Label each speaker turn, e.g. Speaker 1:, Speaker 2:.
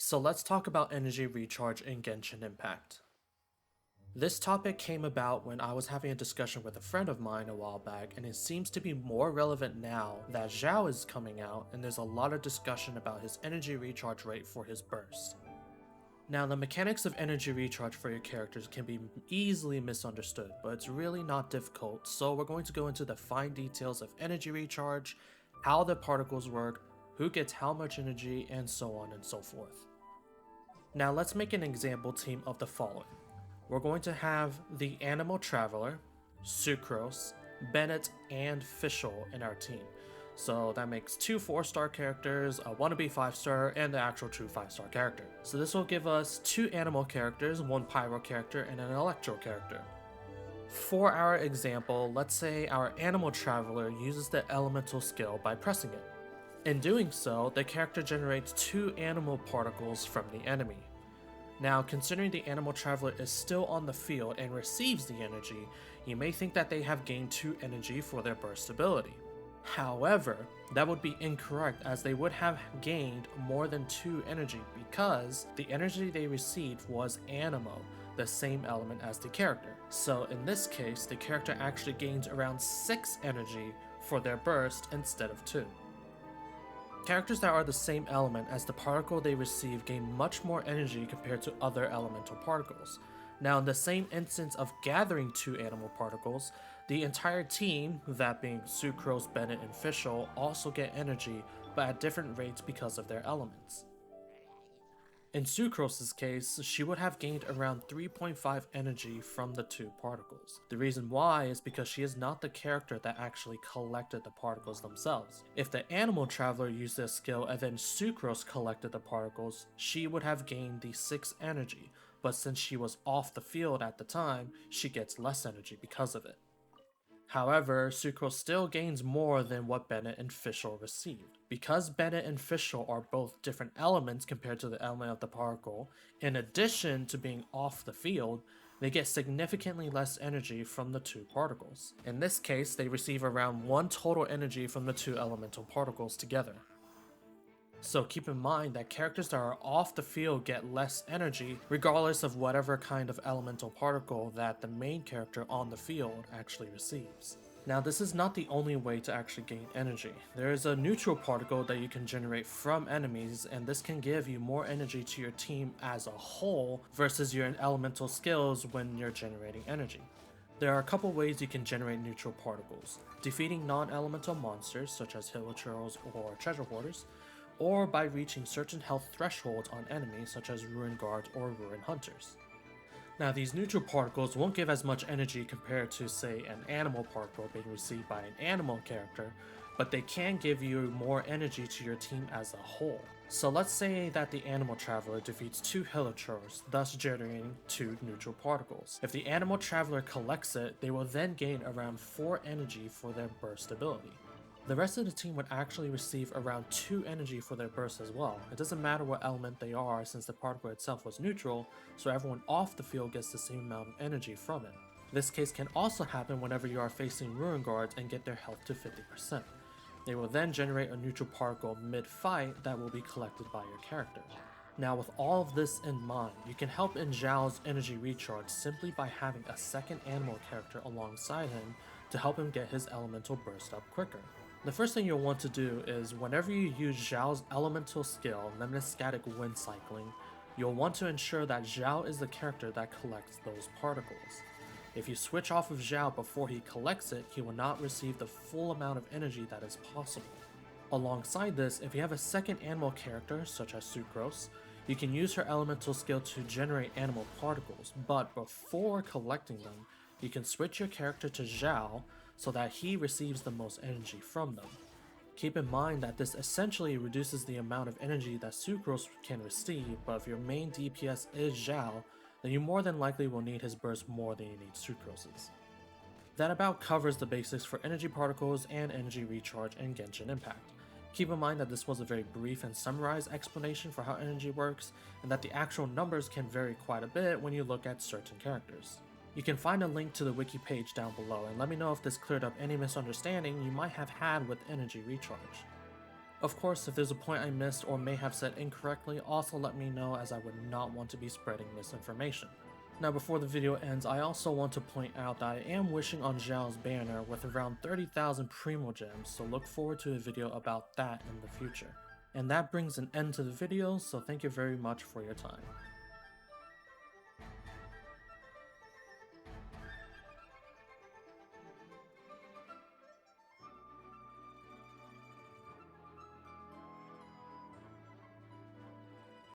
Speaker 1: So let's talk about energy recharge in Genshin Impact. This topic came about when I was having a discussion with a friend of mine a while back, and it seems to be more relevant now that Zhao is coming out and there's a lot of discussion about his energy recharge rate for his burst. Now, the mechanics of energy recharge for your characters can be easily misunderstood, but it's really not difficult, so we're going to go into the fine details of energy recharge, how the particles work, who gets how much energy, and so on and so forth. Now let's make an example team of the following. We're going to have the Animal Traveler, Sucrose, Bennett, and Fischl in our team. So that makes two 4-star characters, a wannabe 5-star, and the actual true 5-star character. So this will give us two animal characters, one pyro character, and an electro character. For our example, let's say our Animal Traveler uses the elemental skill by pressing it. In doing so, the character generates two animal particles from the enemy. Now, considering the Animal Traveler is still on the field and receives the energy, you may think that they have gained 2 energy for their burst ability. However, that would be incorrect, as they would have gained more than 2 energy because the energy they received was Animo, the same element as the character. So in this case, the character actually gains around 6 energy for their burst instead of 2. Characters that are the same element as the particle they receive gain much more energy compared to other elemental particles. Now, in the same instance of gathering 2 animal particles, the entire team, that being Sucrose, Bennett, and Fischl, also get energy, but at different rates because of their elements. In Sucrose's case, she would have gained around 3.5 energy from the 2 particles. The reason why is because she is not the character that actually collected the particles themselves. If the Animal Traveler used this skill and then Sucrose collected the particles, she would have gained the 6 energy, but since she was off the field at the time, she gets less energy because of it. However, Sucrose still gains more than what Bennett and Fischl received. Because Bennett and Fischl are both different elements compared to the element of the particle, in addition to being off the field, they get significantly less energy from the 2 particles. In this case, they receive around 1 total energy from the 2 elemental particles together. So keep in mind that characters that are off the field get less energy regardless of whatever kind of elemental particle that the main character on the field actually receives. Now, this is not the only way to actually gain energy. There is a neutral particle that you can generate from enemies, and this can give you more energy to your team as a whole versus your elemental skills when you're generating energy. There are a couple ways you can generate neutral particles: defeating non-elemental monsters such as hilichurls or treasure hoarders, or by reaching certain health thresholds on enemies such as Ruin Guards or Ruin Hunters. Now, these neutral particles won't give as much energy compared to, say, an animal particle being received by an animal character, but they can give you more energy to your team as a whole. So let's say that the Animal Traveler defeats 2 hilichurls, thus generating 2 neutral particles. If the Animal Traveler collects it, they will then gain around 4 energy for their burst ability. The rest of the team would actually receive around 2 energy for their burst as well. It doesn't matter what element they are since the particle itself was neutral, so everyone off the field gets the same amount of energy from it. This case can also happen whenever you are facing Ruin Guards and get their health to 50%. They will then generate a neutral particle mid-fight that will be collected by your character. Now, with all of this in mind, you can help in Zhao's energy recharge simply by having a second animal character alongside him to help him get his elemental burst up quicker. The first thing you'll want to do is whenever you use Zhao's elemental skill, Limited Static Wind Cycling, you'll want to ensure that Zhao is the character that collects those particles. If you switch off of Zhao before he collects it, he will not receive the full amount of energy that is possible. Alongside this, if you have a second animal character, such as Sucrose, you can use her elemental skill to generate animal particles, but before collecting them, you can switch your character to Zhao so that he receives the most energy from them. Keep in mind that this essentially reduces the amount of energy that Sucrose can receive, but if your main DPS is Zhao, then you more than likely will need his burst more than you need Sucrose's. That about covers the basics for energy particles and energy recharge in Genshin Impact. Keep in mind that this was a very brief and summarized explanation for how energy works, and that the actual numbers can vary quite a bit when you look at certain characters. You can find a link to the wiki page down below, and let me know if this cleared up any misunderstanding you might have had with energy recharge. Of course, if there's a point I missed or may have said incorrectly, also let me know, as I would not want to be spreading misinformation. Now before the video ends, I also want to point out that I am wishing on Zhao's banner with around 30,000 Primo Gems, so look forward to a video about that in the future. And that brings an end to the video, so thank you very much for your time.